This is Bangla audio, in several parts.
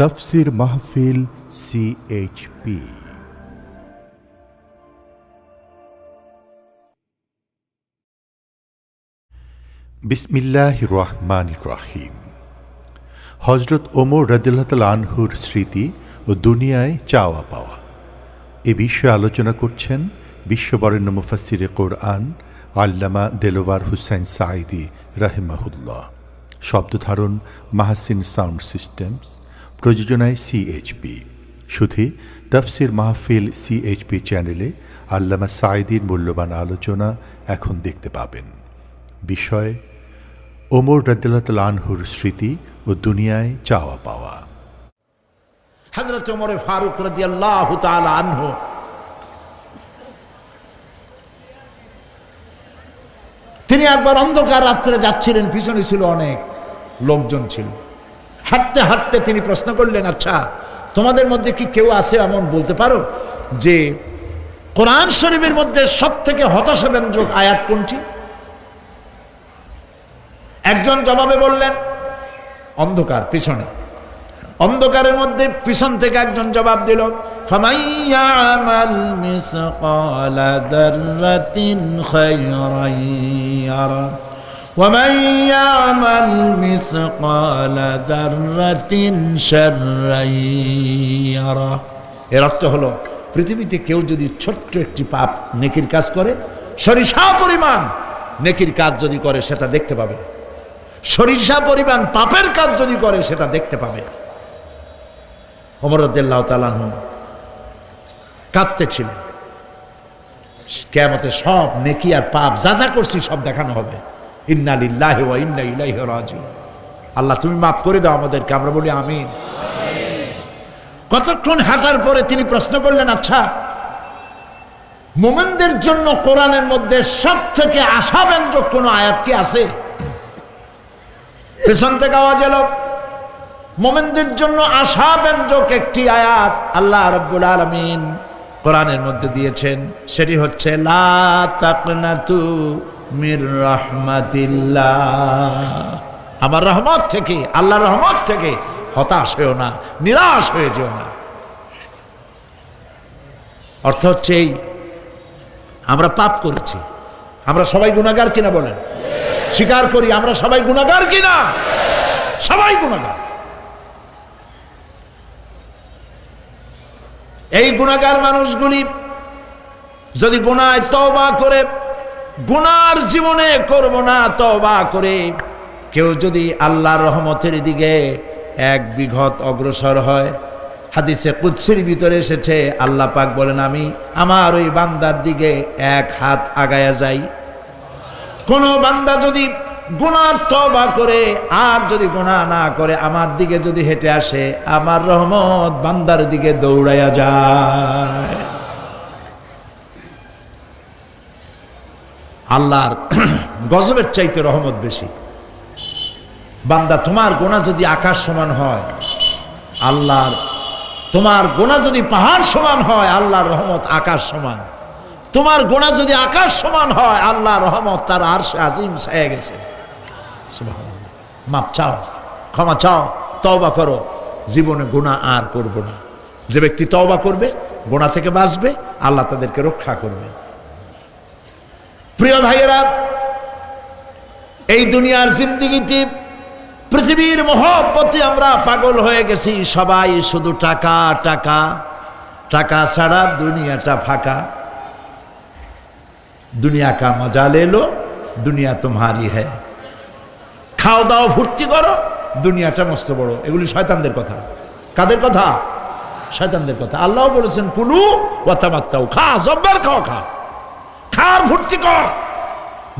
তাফসীর মাহফিল CHP। বিসমিল্লাহির রহমানির রহিম। হযরত ওমর রাদিয়াল্লাহু তাআলা আনহুর স্মৃতি ও দুনিয়ায় চাওয়া পাওয়া এ বিষয়ে আলোচনা করছেন বিশ্ববরেণ্য মুফাসসিরে কোরআন আল্লামা দেলোয়ার হুসাইন সাঈদী রাহিমাহুল্লাহ। শব্দধারণ মাহসিন সাউন্ড সিস্টেমস, প্রযোজনায় CHP। শুধু তাফসীর মাহফিল CHP চ্যানেলে আল্লামা সাঈদীর মূল্যবান আলোচনা এখন দেখতে পাবেন। বিষয় ওমর রাদিয়াল্লাহু তাআলা আনহুর স্মৃতি ও দুনিয়ায় চাওয়া পাওয়া। হযরত ওমর ফারুক রাদিয়াল্লাহু তাআলা আনহু তিনি একবার অন্ধকার রাত্রে যাচ্ছিলেন, পিছনে ছিল অনেক লোকজন ছিল। হাঁটতে হাঁটতে তিনি প্রশ্ন করলেন, আচ্ছা তোমাদের মধ্যে কি কেউ আছে এমন বলতে পারো যে কোরআন শরীফের মধ্যে সবথেকে হতাশাব্যঞ্জক আয়াত কোনটি? একজন জবাবে বললেন, অন্ধকার, পিছনে অন্ধকারের মধ্যে পিছন থেকে একজন জবাব দিল, ফামাইয়ামাল মিসকালা যাররাতিন খায়রান ইয়ারা ওয়া মাইয়ামাল মিসকালা যাররাতিন শাররান ইয়ারা। এর অর্থ হলো, পৃথিবীতে কেউ যদি ছোট্ট একটি পাপ নেকির কাজ করে, সরিষা পরিমাণ নেকির কাজ যদি করে সেটা দেখতে পাবে, সরিষা পরিমাণ পাপের কাজ যদি করে সেটা দেখতে পাবে। ওমর রাদিয়াল্লাহু তাআলা আনহু কাঁদতেছিলেন। কিয়ামতে সব নেকি আর পাপ যা যা করছি সব দেখানো হবে। ইন্না লিল্লাহি ওয়া ইন্না ইলাইহি রাজিউন। আল্লাহ তুমি মাফ করে দাও আমাদেরকে, আমরা বলি আমিন। কতক্ষণ হাঁটার পরে তিনি প্রশ্ন করলেন, আচ্ছা মুমিনদের জন্য কোরআনের মধ্যে সবথেকে আশাব্যঞ্জক কোন আয়াত কি আছে? পেছন থেকে আওয়াজ এলো, মুমিনদের জন্য আশাব্যঞ্জক একটি আয়াত আল্লাহ রাব্বুল আলামিন কোরআনের মধ্যে দিয়েছেন, সেটি হচ্ছে লা তাকনাতু মির রাহমাতিল্লাহ। আমার রহমত থেকে, আল্লাহর রহমত থেকে হতাশ হয়েও না, নিরাশ হয়ে যেও না। অর্থ হচ্ছে এই, আমরা পাপ করেছি, আমরা সবাই গুনাহগার কিনা বলেন? স্বীকার করি আমরা সবাই গুনাহগার কিনা? সবাই গুনাহগার। এই গুনাহগার মানুষগুলি যদি গুনায় তওবা করে, গুনার জীবনে করব না তওবা করে কেউ যদি আল্লাহর রহমতের দিকে এক বিঘত অগ্রসর হয়, হাদিসে কুদসির ভিতরে এসেছে আল্লাহ পাক বলেন, আমি আমার ওই বান্দার দিকে এক হাত আগায়া যাই। কোন বান্দা যদি গুনার তওবা করে আর যদি গুনাহ না করে আমার দিকে যদি হেঁটে আসে, আমার রহমত বান্দার দিকে দৌড়াইয়া যায়। আল্লাহর গজবের চাইতে রহমত বেশি। বান্দা তোমার গুনাহ যদি আকাশ সমান হয়, আল্লাহর, তোমার গুনাহ যদি পাহাড় সমান হয়, আল্লাহর রহমত আকাশ সমান। তোমার গুনাহ যদি আকাশ সমান হয়, আল্লাহর রহমত তার আরশে আজিম ছায়া গেছে। সুবহানাল্লাহ। মাপ চাও, ক্ষমা চাও, তওবা করো, জীবনে গুনাহ আর করব না। যে ব্যক্তি তওবা করবে, গুনাহ থেকে বাঁচবে, আল্লাহ তাদেরকে রক্ষা করবে। প্রিয় ভাইয়েরা, এই দুনিয়ার জিন্দেগিতে পৃথিবীর মহব্বতে আমরা পাগল হয়ে গেছি। সবাই শুধু টাকা টাকা, টাকা ছাড়া দুনিয়াটা ফাঁকা। দুনিয়া কা মজা লে লো, দুনিয়া তোমারি হ্যায়। খাও দাও ফুর্তি করো, দুনিয়াটা মস্ত বড়। এগুলি শয়তানদের কথা। কাদের কথা? শয়তানদের কথা। আল্লাহ বলেছেন কুলু ওয়া তামাত্তাউ, খা, জব্বার খাও, খা, খার ফুর্তি কর।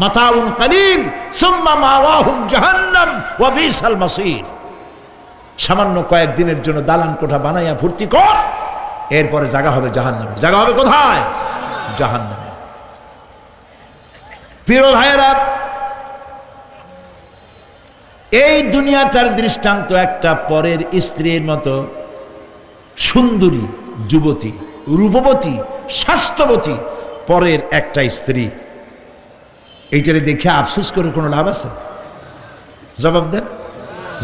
মাতাউন কালিল সুম্মা মাওয়াহুম জাহান্নাম ওয়া বিসাল মাসির। সামান্য কয়েকদিনের জন্য দালান কোঠা বানাইয়া ফুর্তি কর, এরপরে জায়গা হবে জাহান্নামে। জায়গা হবে কোথায়? জাহান্নামে। প্রিয় ভাইয়েরা, এই দুনিয়াটার দৃষ্টান্ত একটা পরের স্ত্রীর মতো সুন্দরী যুবতী, রূপবতী, স্বাস্থ্যবতী পরের একটা স্ত্রী। এইটারে দেখে আফসোস করে কোনো লাভ আছে? জবাব দেন।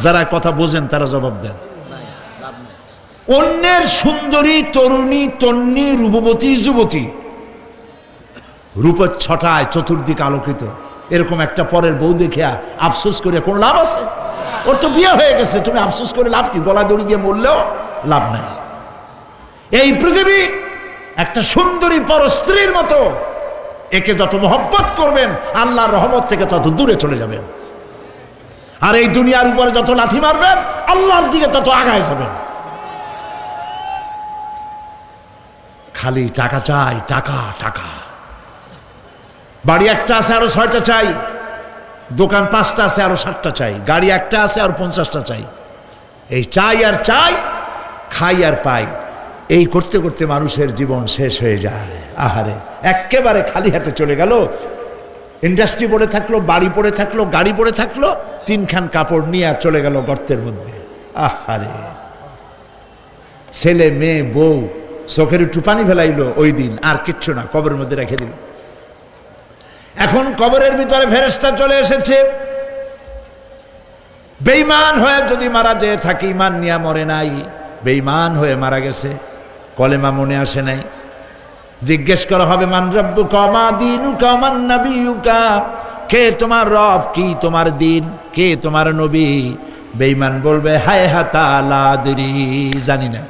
যারা কথা বোঝেন তারা জবাব দেন। অন্যের সুন্দরী তরুণী তন্নী রূপবতী যুবতী রূপের ছটায় চতুর্দিক আলোকিত, এরকম একটা পরের বউ দেখিয়া আফসোস করে কোন লাভ আছে? ওর তো বিয়ে হয়ে গেছে, তুমি আফসোস করে লাভ কি? গলা দড়ি গিয়ে মরলেও লাভ নাই। এই পৃথিবী একটা সুন্দরী পর স্ত্রীর মতো, একে যত মহব্বত করবেন আল্লাহর রহমত থেকে তত দূরে চলে যাবেন, আর এই দুনিয়ার উপরে যত লাথি মারবেন আল্লাহর দিকে তত আগায় যাবেন। খালি টাকা চাই, টাকা টাকা। বাড়ি একটা আছে আরো 6টা চাই, দোকান 5টা আছে আরো 7টা চাই, গাড়ি একটা আছে আরো 50টা চাই। এই চাই আর চাই, খাই আর পাই, এই করতে করতে মানুষের জীবন শেষ হয়ে যায়। আহারে, একেবারে খালি হাতে চলে গেল। ইন্ডাস্ট্রি পড়ে থাকলো, বাড়ি পড়ে থাকলো, গাড়ি পড়ে থাকলো, 3খান কাপড় নিয়ে আর চলে গেল গর্তের মধ্যে। আহারে, ছেলে মেয়ে বউ চোখের একটু পানি ফেলাইলো ওই দিন, আর কিচ্ছু না, কবরের মধ্যে রেখে দিল। এখন কবরের ভিতরে ফেরেশতা চলে এসেছে। বেঈমান হয়ে যদি মারা যেয়ে থাকে, ঈমান নিয়ে মরে নাই, বেঈমান হয়ে মারা গেছে, কলেমা মনে আসে নাই, জিজ্ঞেস করা হবে মান রাব্বুকা মা দীনুকা মান নাবিয়ুকা, কে তোমার রব, কি তোমার দিন, কে তোমার নবী? বেঈমান বলবে হায় হাতা লা আদরি, জানি না।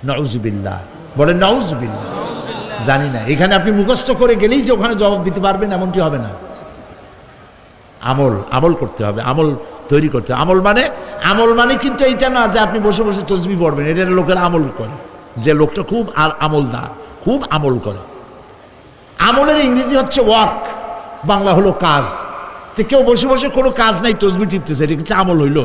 নাউযুবিল্লাহ, বলে নাউযুবিল্লাহ, জানি না। এখানে আপনি মুখস্থ করে গেলেই যে ওখানে জবাব দিতে পারবেন এমনটি হবে না। আমল করতে হবে, আমল তৈরি করতে হবে। আমল মানে কিন্তু এইটা না যে আপনি বসে বসে তসবিহ পড়বেন, এটা লোকের আমল করে, যে লোকটা খুব আমলদার, খুব আমল করে। আমলের ইংরেজি হচ্ছে ওয়ার্ক, বাংলা হলো কাজ। তো কেউ বসে বসে কোনো কাজ নাই তসবিহ টিপতেছে, এটা কিন্তু আমল হইল?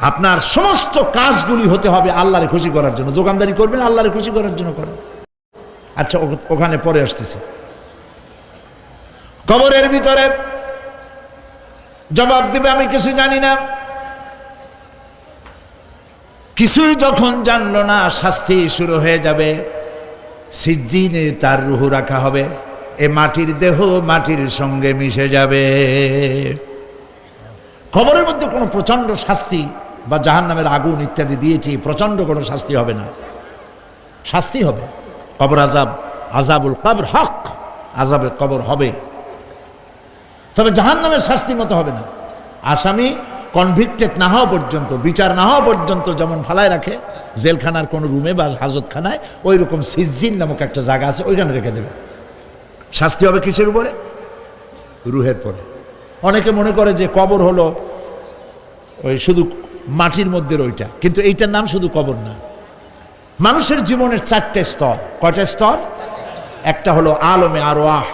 আপনার সমস্ত কাজগুলি হতে হবে আল্লাহরে খুশি করার জন্য। দোকানদারি করবেন আল্লাহরে খুশি করার জন্য করেন। আচ্ছা, ওখানে পরে আসতেছে। কবরের ভিতরে জবাব দিবে আমি কিছু জানি না। কিছুই যখন জানলো না, শাস্তি শুরু হয়ে যাবে। সিজ্জিনে তার রূহ রাখা হবে, এ মাটির দেহ মাটির সঙ্গে মিশে যাবে। কবরের মধ্যে কোনো প্রচন্ড শাস্তি বা জাহান্নামের আগুন ইত্যাদি দিয়েছি, প্রচন্ড কোনো শাস্তি হবে না। শাস্তি হবে কবর আযাব, আযাবুল কবর হক, আযাবে কবর হবে, তবে জাহান্নামের শাস্তি মতো হবে না। আসামি কনভিক্টেড না হওয়া পর্যন্ত, বিচার না হওয়া পর্যন্ত যেমন ফালায় রাখে জেলখানার কোনো রুমে বা হাজতখানায়, ওই রকম সিজ্জিন নামক একটা জায়গা আছে, ওইখানে রেখে দেবে। শাস্তি হবে কিসের উপরে? রুহের পরে। অনেকে মনে করে যে কবর হলো ওই শুধু মাটির মধ্যে ওইটা, কিন্তু এইটার নাম শুধু কবর না। মানুষের জীবনের 4টে স্তর। কয়টা স্তর? একটা হলো আলমে আরওয়াহ,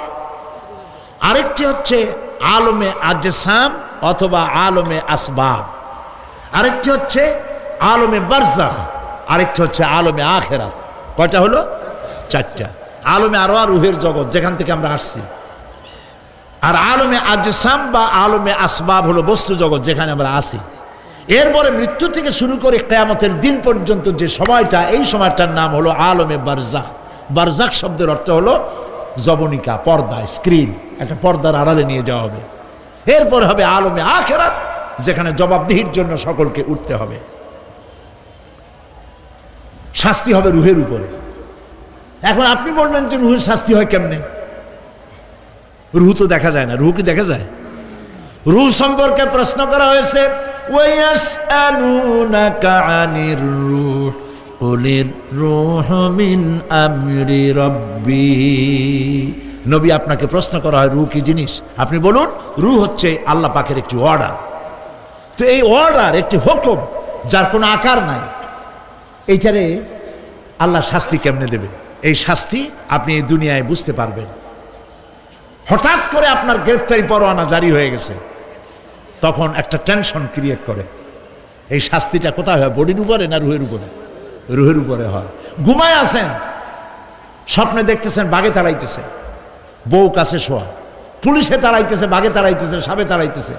আরেকটি হচ্ছে আলমে আজসাম অথবা আলমে আসবাব, আরেকটি হচ্ছে আলমে বারজাখ, আরেকটি হচ্ছে আলমে আখিরাত। কয়টা হলো? 4টা। আলমে আরওয়াহ রুহের জগৎ, যেখান থেকে আমরা আসছি। আর আলমে আজসাম বা আলমে আসবাব হলো বস্তু জগৎ, যেখানে আমরা আসি। এরপরে মৃত্যু থেকে শুরু করে কিয়ামতের দিন পর্যন্ত যে সময়টা, এই সময়টার নাম হলো আলমে বারজাখ। বারজাখ শব্দের অর্থ হলো জবনিকা, পর্দা, স্ক্রিন, একটা পর্দার আড়ালে নিয়ে যাওয়া হবে। এরপরে হবে আলমে আখিরাত, যেখানে জবাবদিহির জন্য সকলকে উঠতে হবে। শাস্তি হবে রুহের উপরে। এখন আপনি বলবেন যে রুহের শাস্তি হয় কেমনে? রুহ তো দেখা যায় না। রুহ কি দেখা যায়? রুহ সম্পর্কে প্রশ্ন করা হয়েছে, ওয়ায়াসআলুনাকা আনির রূহ কুলির রূহু মিন আমরি রাব্বি। নবী, আপনাকে প্রশ্ন করা হয় রূহ কি জিনিস, আপনি বলুন রূহ হচ্ছে আল্লাহ পাকের একটি অর্ডার। তো এই অর্ডার, একটি হুকুম, যার কোনো আকার নাই, এইটারে আল্লাহ শাস্তি কেমনে দেবে? এই শাস্তি আপনি এই দুনিয়ায় বুঝতে পারবেন। হঠাৎ করে আপনার গ্রেফতারি পরোয়ানা জারি হয়ে গেছে, তখন একটা টেনশন ক্রিয়েট করে। এই শাস্তিটা কোথায় হয়? বডির উপরে না রুহের উপরে? রুহের উপরে হয়। ঘুমায় আছেন, স্বপ্নে দেখতেছেন বাঘে তাড়াইতেছে, বউ কাছে শোয়া, পুলিশে তাড়াইতেছে, বাঘে তাড়াইতেছে, সাপে তাড়াইতেছে,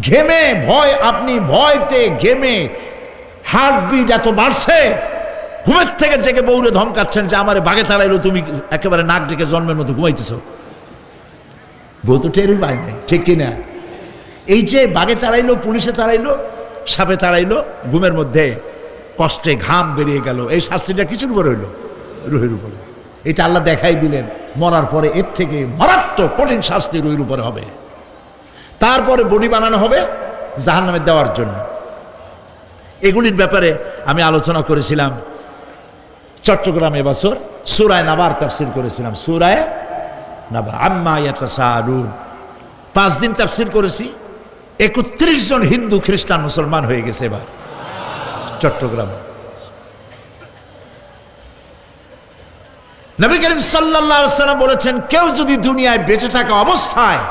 ঘেমে ভয়, আপনি ভয়তে ঘেমে হার্টবিট এত বাড়ছে, ঘুমের থেকে জেগে বউরে ধমকাচ্ছেন যে আমারে বাঘে তাড়াইলো, তুমি একেবারে নাক ডেকে জন্মের মতো ঘুমাইতেছ। বউ তো টেরই পায় নাই, ঠিক কিনা? এই যে বাঘে তাড়াইলো, পুলিশে তাড়াইলো, সাপে তাড়াইলো, ঘুমের মধ্যে কষ্টে ঘাম বেরিয়ে গেল। এই শাস্তিটা কিছুর উপরে হইল? রুহের উপরে। এটা আল্লাহ দেখাই দিলেন, মরার পরে এর থেকে মারাত্মক কঠিন শাস্তি রুহের উপরে হবে। তারপরে বডি বানানো হবে জাহান্নামে দেওয়ার জন্য। এগুলির ব্যাপারে আমি আলোচনা করেছিলাম চট্টগ্রামে বছর সূরা নাবার তাফসীর করেছিলাম। সূরা নাবা আম্মা ইয়াতাসাআলুন 5 দিন তাফসীর করেছি। 31 জন হিন্দু খ্রিস্টান মুসলমান হয়ে গেছে এবার চট্টগ্রামে। নবী করিম সাল্লাল্লাহু আলাইহি ওয়াসাল্লাম বলেছেন, কেউ যদি দুনিয়ায় বেঁচে থাকা অবস্থায়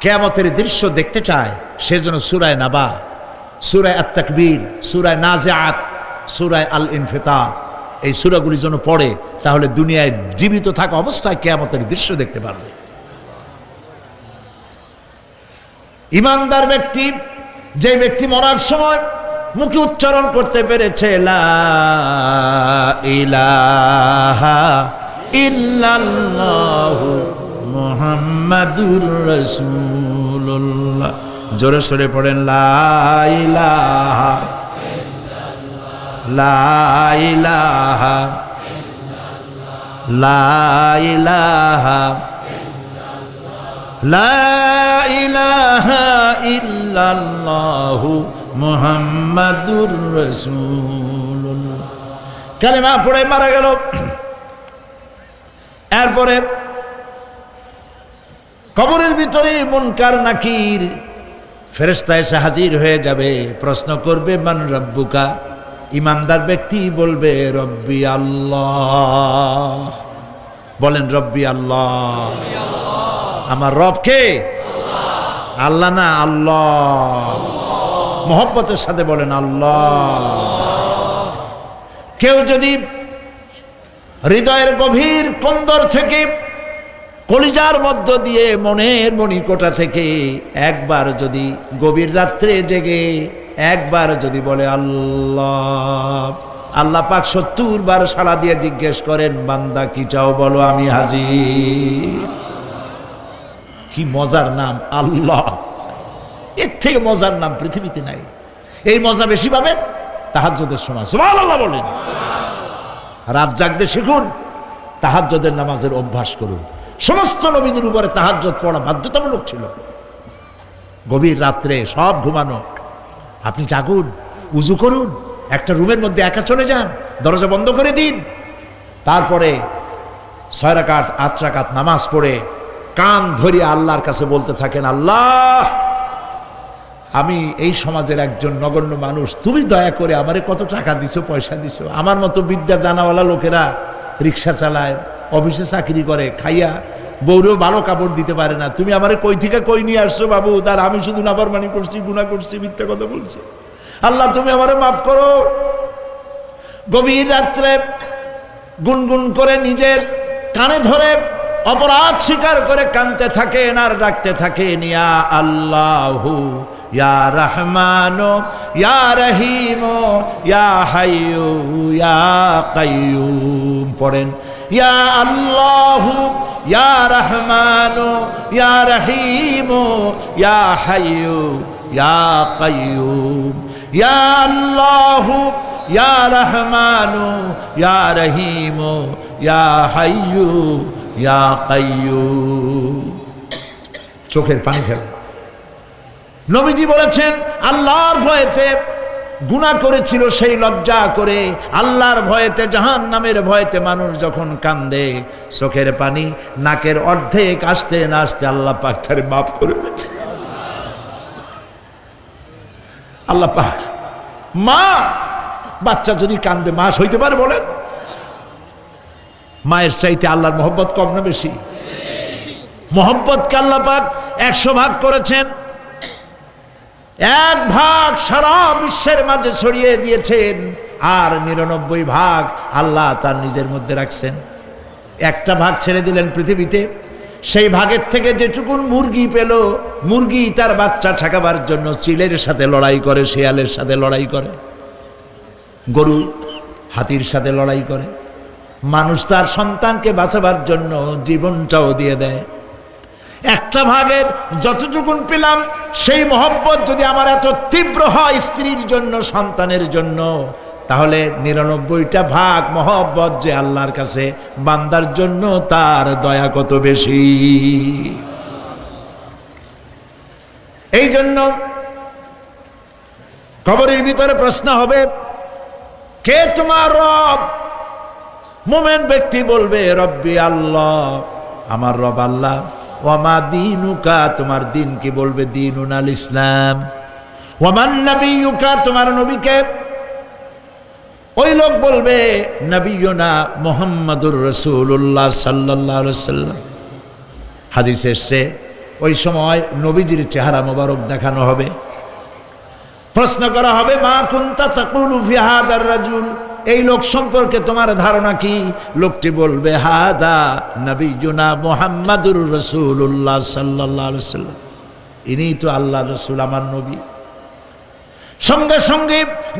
কিয়ামতের দৃশ্য দেখতে চায়, সেজন্য সূরা নাবা, সূরা আত-তাকবীর, সূরা নাজিআত, সূরা আল-ইনফিতার এই সূরাগুলি যেন পড়ে, তাহলে দুনিয়ায় জীবিত থাকা অবস্থায় কিয়ামতের দৃশ্য দেখতে পারবে। ইমানদার ব্যক্তি, যে ব্যক্তি মরার সময় মুখে উচ্চারণ করতে পেরেছে লা ইলাহা ইল্লাল্লাহু মুহাম্মাদুর রাসূলুল্লাহ, জোরে সোরে পড়েন লা ইলাহা লা ইলাহা লা ইলাহা লা ইলাহা ইল্লাল্লাহু মুহাম্মাদুর রাসূলুল্লাহ। কালেমা পড়ে মারা গেল। এরপরে কবরের ভিতরে মুনকার নাকির ফেরেশতা এসে হাজির হয়ে যাবে, প্রশ্ন করবে মান রব্বুকা। ইমানদার ব্যক্তি বলবে রব্বি আল্লাহ। বলেন রব্বি আল্লাহ। আমার রব কে? আল্লাহ না, আল্লাহ। মোহব্বতের সাথে বলেন আল্লাহ। কেউ যদি হৃদয়ের গভীর কন্দর থেকে, কলিজার মধ্য দিয়ে, মনের মণিকোটা থেকে একবার যদি গভীর রাত্রে জেগে একবার যদি বলে আল্লাহ, আল্লাহ পাক 70 বার সাড়া দিয়ে জিজ্ঞেস করেন, বান্দা কি চাও বলো, আমি হাজির। কি মজার নাম আল্লাহ! এর থেকে মজার নাম পৃথিবীতে নাই। এই মজা বেশি পাবেন তাহাজ্জুদের সময়। সুবহানাল্লাহ বলেন। রাত জাগতে শিখুন, তাহাজ্জুদের নামাজের অভ্যাস করুন। সমস্ত নবীদের উপরে তাহাজ্জুদ পড়া বাধ্যতামূলক ছিল। গভীর রাত্রে সব ঘুমানো, আপনি জাগুন, উজু করুন, একটা রুমের মধ্যে একা চলে যান, দরজা বন্ধ করে দিন, তারপরে 6 রাকাত 8 রাকাত নামাজ পড়ে কান ধরিয়ে আল্লাহর কাছে বলতে থাকেন, আল্লাহ আমি এই সমাজের একজন নগণ্য মানুষ, তুমি দয়া করে আমারে কত টাকা দিছো, পয়সা দিছো, আমার মতো বিদ্যা জানাওয়ালা লোকেরা রিক্সা চালায়, অফিসে চাকরি করে, খাইয়া বউরেও ভালো কাপড় দিতে পারে না, তুমি আমারে কই থেকে কই নিয়ে আসছো বাবু, তার আমি শুধু নাফরমানি করছি, গুনাহ করছি, মিথ্যা কথা বলছি, আল্লাহ তুমি আমারে মাফ করো। গভীর রাত্রে গুনগুন করে নিজের কানে ধরে অপরাধ স্বীকার করে কাঁদতে থাকেন আর ডাকতে থাকেন, ইয়া আল্লাহু ইয়া রহমানো ইয়া রহিমো ইয়া হাইয়ু ইয়া কাইয়ুম। পড়েন ইয়া আল্লাহু ইয়া রহমানো ইয়া রহিমো ইয়া হাইয়ু ইয়া কাইয়ুম। ইয়া আল্লাহু ইয়া রহমানো ইয়া রহিমো ইয়া হাইয়ু ইয়া কাইয়ুম। চোখের পানি ফেলেন। নবীজি বলেছেন, আল্লাহর ভয়েতে গুনাহ করেছিল সেই লজ্জা করে, আল্লাহর ভয়েতে, জাহান্নামের ভয়েতে মানুষ যখন কান্দে, চোখের পানি নাকের অর্ধেক আসতে না আসতে আল্লাহ পাক তারে মাফ করে দেন। আল্লাহ পাক, মা বাচ্চা যদি কান্দে মা সইতে পারে? বলেন, মায়ের চাইতে আল্লাহর মহব্বত কম না বেশি? মহব্বতকে আল্লাহ পাক 100 ভাগ করেছেন, 1 ভাগ সারা বিশ্বের মাঝে ছড়িয়ে দিয়েছেন, আর 99 ভাগ আল্লাহ তার নিজের মধ্যে রাখছেন। 1টা ভাগ ছেড়ে দিলেন পৃথিবীতে, সেই ভাগের থেকে যেটুকুন মুরগি পেল, মুরগি তার বাচ্চা ঠেকাবার জন্য চিলের সাথে লড়াই করে, শিয়ালের সাথে লড়াই করে, গরু হাতির সাথে লড়াই করে, মানুষ তার সন্তানকে বাঁচাবার জন্য জীবনটাও দিয়ে দেয়। একটা ভাগের যতটুকুন পেলাম সেই মহব্বত যদি আমার এত তীব্র হয় স্ত্রীর জন্য, সন্তানের জন্য, তাহলে 99টা ভাগ মহব্বত যে আল্লাহর কাছে বান্দার জন্য, তার দয়া কত বেশি। এই জন্য কবরের ভিতরে প্রশ্ন হবে, কে তোমার রব? মুমিন ব্যক্তি বলবে রব্বি আল্লাহ, আমার রব আল্লাহ। ওয়ামা দীনুকা, তোমার দিন কি? বলবে দীনুন আল ইসলাম। ওয়ামান নবিয়ুকা, তোমার নবীকে? ওই লোক বলবে নবিয়ুনা মুহাম্মাদুর রাসূলুল্লাহ সাল্লাল্লাহু আলাইহি ওয়াসাল্লাম। হাদিসে এসেছে ওই সময় নবীজির চেহারা মোবারক দেখানো হবে, প্রশ্ন করা হবে মা কুনতা তাকুলু ফি হাদার রাজুল, এই লোক সম্পর্কে তোমার ধারণা কি? লোকটি বলবে হাদা নবিয়ুনা মুহাম্মাদুর রাসূলুল্লাহ সাল্লাল্লাহু আলাইহি ওয়াসাল্লাম, ইনি তো আল্লাহর রাসূল, আমার নবী। সঙ্গে সঙ্গে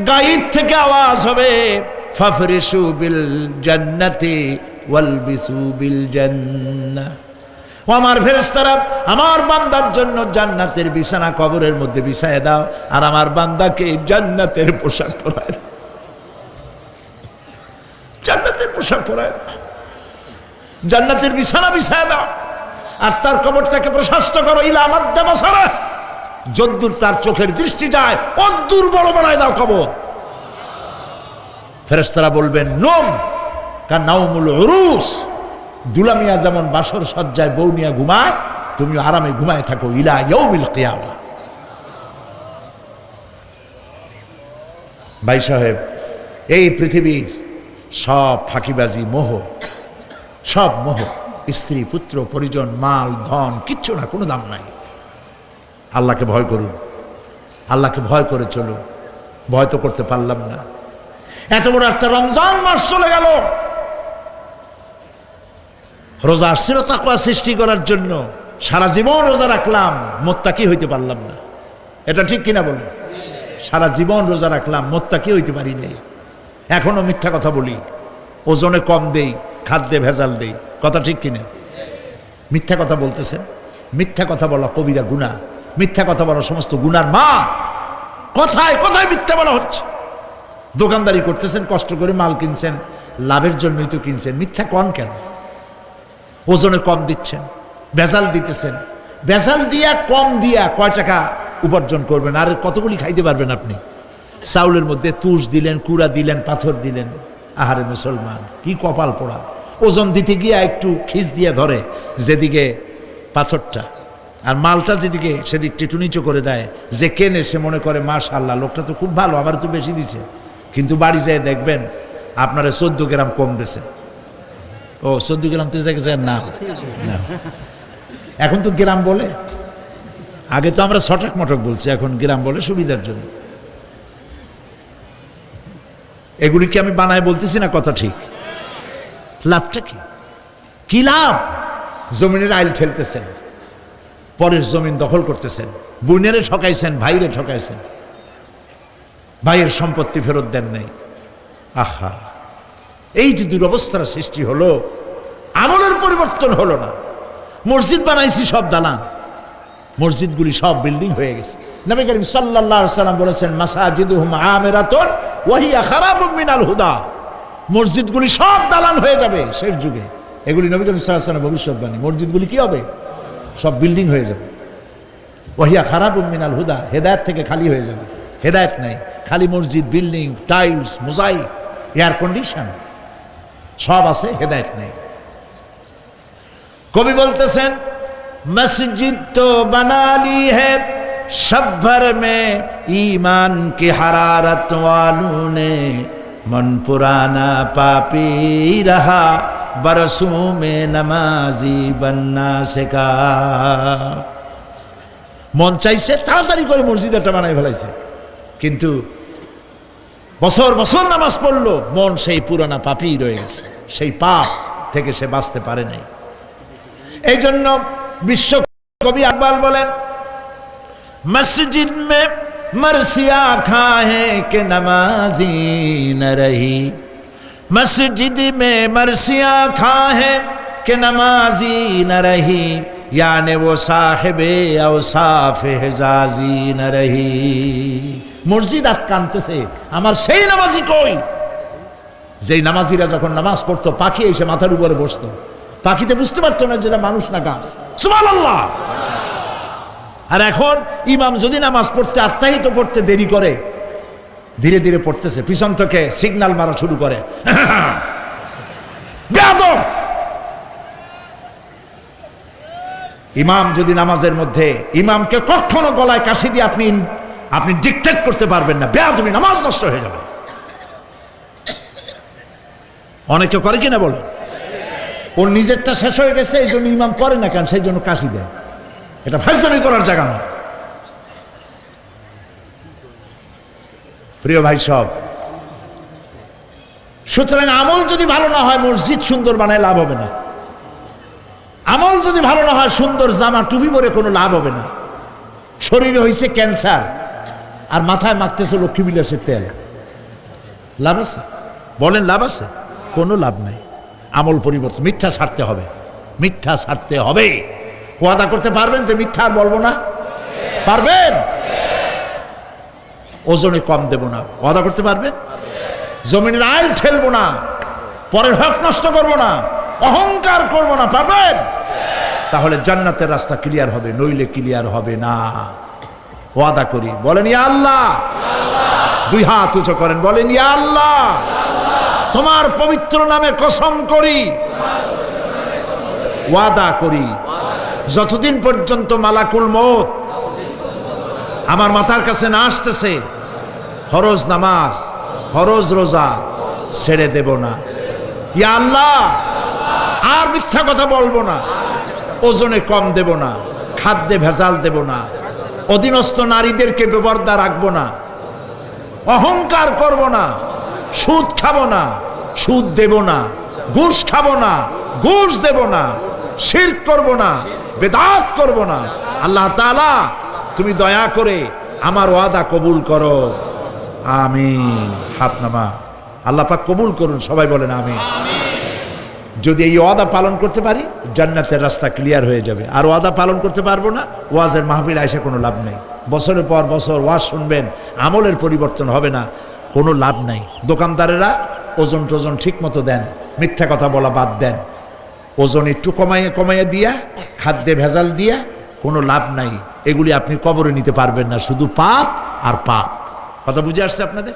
গায়েব থেকে আওয়াজ হবে ফাফরিশু বিল জান্নাতি ওয়ালবিসু বিল জান্নাহ, ও আমার ফেরেশতারা আমার বান্দার জন্য জান্নাতের বিছানা কবরের মধ্যে বিছায় দাও, আর আমার বান্দাকে জান্নাতের পোশাক পরায় দাও, জান্নাতের পোশাক পরায় দাও, জান্নাতের বিছানা বিছায় দাও, আর তার কবরটাকে প্রশস্ত করো ইলা মাদ্দা বাসারা, যদ্দূর তার চোখের দৃষ্টি যায় অদ্দূর বড় বানায় দাও কবর। ফেরেশতারা বলবেন নোম কা নাউমুল উরুস, দুলামিয়া যেমন বাসর সজ্জায় বউ নিয়ে ঘুমায়, তুমি আরামে ঘুমায় থাকো ইলা ইয়াউমিল কিয়ামা। ভাই সাহেব, এই পৃথিবীর সব ফাঁকিবাজি, মোহ, সব মোহ, স্ত্রী পুত্র পরিজন মাল ধন কিচ্ছু না, কোনো দাম নাই। আল্লাহকে ভয় করুন, আল্লাহকে ভয় করে চলুন। ভয় তো করতে পারলাম না, এত বড় একটা রমজান মাস চলে গেল, রোজা আসছিল তাকওয়া সৃষ্টি করার জন্য, সারা জীবন রোজা রাখলাম, মুত্তাকি হইতে পারলাম না। এটা ঠিক কিনা বলুন? সারা জীবন রোজা রাখলাম, মুত্তাকি হইতে পারি নাই। এখনো মিথ্যা কথা বলি, ওজনে কম দেই, খাদ্যে ভেজাল দেই, কথা ঠিক কিনা? মিথ্যা কথা বলতেছেন, মিথ্যা কথা বলা কবিরা গুনাহ, মিথ্যা কথা বলা সমস্ত গুনার মা। কথায় কথায় মিথ্যা বলা হচ্ছে। দোকানদারি করতেছেন, কষ্ট করে মাল কিনছেন, লাভের জন্যই তো কিনছেন, মিথ্যা কন কেন? ওজনে কম দিচ্ছেন, ভেজাল দিতেছেন, ভেজাল দিয়া কম দিয়া কয় টাকা উপার্জন করবেন? আর কতগুলি খাইতে পারবেন আপনি? চাউলের মধ্যে তুষ দিলেন, কুড়া দিলেন, পাথর দিলেন। আহারে মুসলমান, কি কপাল পোড়া! ওজন দিতে গিয়া একটু খিস দিয়ে ধরে যেদিকে পাথরটা, আর মালটা যেদিকে সেদিকটা একটু নিচু করে দেয়। যে কেনে সে মনে করে মাশাআল্লাহ, লোকটা তো খুব ভালো, আমার তো বেশি দিছে। কিন্তু বাড়ি যেয়ে দেখবেন আপনারা 14 গ্রাম কম দিয়েছে। ও 14 গ্রাম তো না, এখন তো গ্রাম বলে, আগে তো আমরা ছটাক মটক বলছি, এখন গ্রাম বলে সুবিধার জন্য। এগুলি কি আমি বানায় বলতেছি না? কথা ঠিক। লাভটা কি? কি লাভ? জমিনের আইল ঠেলতেছেন, পরের জমিন দখল করতেছেন, বোনেরে ঠকাইছেন, ভাইরে ঠকাইছেন, ভাইয়ের সম্পত্তি ফেরত দেন নাই। আহা, এই যে দুরবস্থার সৃষ্টি হলো, আমলের পরিবর্তন হলো না। মসজিদ বানাইছি সব দালান, মসজিদগুলি সব বিল্ডিং হয়ে গেছে। নবী করিম সাল্লাল্লাহু আলাইহি ওয়াসাল্লাম বলেছেন মাসাজিদুহুম আমিরাতুন ওয়া হিয়া খারাবুম মিনাল হুদা, মসজিদগুলি সব দালান হয়ে যাবে শেষ যুগে। এগুলি নবী করিম সাল্লাল্লাহু আলাইহি ওয়াসাল্লামের ভবিষ্যৎবাণী। মসজিদগুলি কি হবে? সব বিল্ডিং হয়ে যাবে। ওয়া হিয়া খারাবুম মিনাল হুদা, হেদায়েত থেকে খালি হয়ে যাবে। হেদায়েত নাই, খালি মসজিদ, building, tiles, mosaic, air condition সব আছে, হেদায়েত নেই। কবি বলতেছেন मस्जिद तो बना ली है शब भर में ईमान की हरारत वालों ने, मन पुराना पापी रहा बरसों में नमाजी बनना सिखा। মন চাইছে তাড়াতাড়ি করে মসজিদ একটা বানাই ফেলাইছে, কিন্তু বছর বছর নামাজ পড়লো, মন সেই পুরানা পাপী রয়ে গেছে, সেই পাপ থেকে সে বাঁচতে পারে নাই। এই জন্য বিশ্ব কবি আকবাল বলেন মসজিদ মে মরসিয়া খাহে কে নমাজি ন রহি, মসজিদ মে মরসিয়া খাহে কে নমাজি ন রহি, याने वो साहेबे औसाफे हेजाजी न रही। মসজিদ আটকানতেছে, আমার সেই নামাজি কই? যেই নামাজিরা যখন নামাজ পড়তো পাখি এসে মাথার উপরে বসতো, পাখিতে বুঝতে পারতো না যেটা মানুষ না গাছ। সুবহানাল্লাহ। আর এখন ইমাম যদি নামাজ পড়তে আত্মাহিত পড়তে দেরি করে, ধীরে ধীরে পড়তেছে, পিছন থেকে সিগন্যাল মারা শুরু করে, বেয়াদব। ইমাম যদি নামাজের মধ্যে, ইমামকে কখনো গলায় কাশি দিয়ে আপনি ডিকটেট করতে পারবেন না, বেয়াদবি, নামাজ নষ্ট হয়ে যাবে। অনেকে করে কিনা বলো, ওর নিজেরটা শেষ হয়ে গেছে এই জন্য ইমাম করে না কেন, সেই জন্য কাশি দেয়। এটা ফাজলামি করার জায়গা নয়। প্রিয় ভাই সব, সুতরাং আমল যদি ভালো না হয় মসজিদ সুন্দর বানায় লাভ হবে না। আমল যদি ভালো না হয় সুন্দর জামা টুপি পরে কোনো লাভ হবে না। শরীরে হয়েছে ক্যান্সার আর মাথায় মাখতেছে লক্ষ্মী বিলাসের তেল, লাভ আছে? বলেন লাভ আছে? কোনো লাভ নাই। আমল পরিবর্তন, মিথ্যা ছাড়তে হবে, মিথ্যা ছাড়তে হবে। ওয়াদা করতে পারবেন যে মিথ্যা আর বলবো না? পারবেন? ওজনে কম দেব না, ওয়াদা করতে পারবেন? জমিনের আইল ঠেলবো না, পরের হক নষ্ট করবো না, অহংকার করবো না, পারবেন? তাহলে জান্নাতের রাস্তা ক্লিয়ার হবে, নইলে ক্লিয়ার হবে না। ওয়াদা করি, বলেন ইয়া আল্লাহ। দুই হাত উঁচু করেন, বলেন ইয়া আল্লাহ, তোমার পবিত্র নামে কসম করি, ওয়াদা করি, যতদিন পর্যন্ত মালাকুল মউত আমার মাথার কাছে না আসতেছে, ফরজ নামাজ, ফরজ রোজা ছেড়ে দেব না। ইয়া আল্লাহ, আর মিথ্যা কথা বলবো না, ওজনে কম দেব না, খাদ্যে ভেজাল দেব না, অধীনস্থ নারীদেরকে বেপরদা রাখবো না, অহংকার করব না, সুদ খাবো না, সুদ দেব না, ঘুষ খাবো না, ঘুষ দেব না, শিরক করব না, বেদাত করব না। আল্লাহ তাআলা তুমি দয়া করে আমার ওয়াদা কবুল করো, আমিন। হাত নামা, আল্লাহ পাক কবুল করুন, সবাই বলেন আমিন। যদি এই ওয়াদা পালন করতে পারি জান্নাতের রাস্তা ক্লিয়ার হয়ে যাবে। আর ওয়াদা পালন করতে পারবো না, ওয়াজের মাহফিল আইসা কোনো লাভ নেই। বছরের পর বছর ওয়াজ শুনবেন, আমলের পরিবর্তন হবে না, কোনো লাভ নাই। দোকানদারেরা ওজন টোজন ঠিক মতো দেন, মিথ্যা কথা বলা বাদ দেন, ওজন একটু কমাইয়া দিয়া, খাদ্যে ভেজাল দিয়া কোনো লাভ নাই। এগুলি আপনি কবরে নিতে পারবেন না, শুধু পাপ আর পাপ। কথা বুঝে আসছে আপনাদের?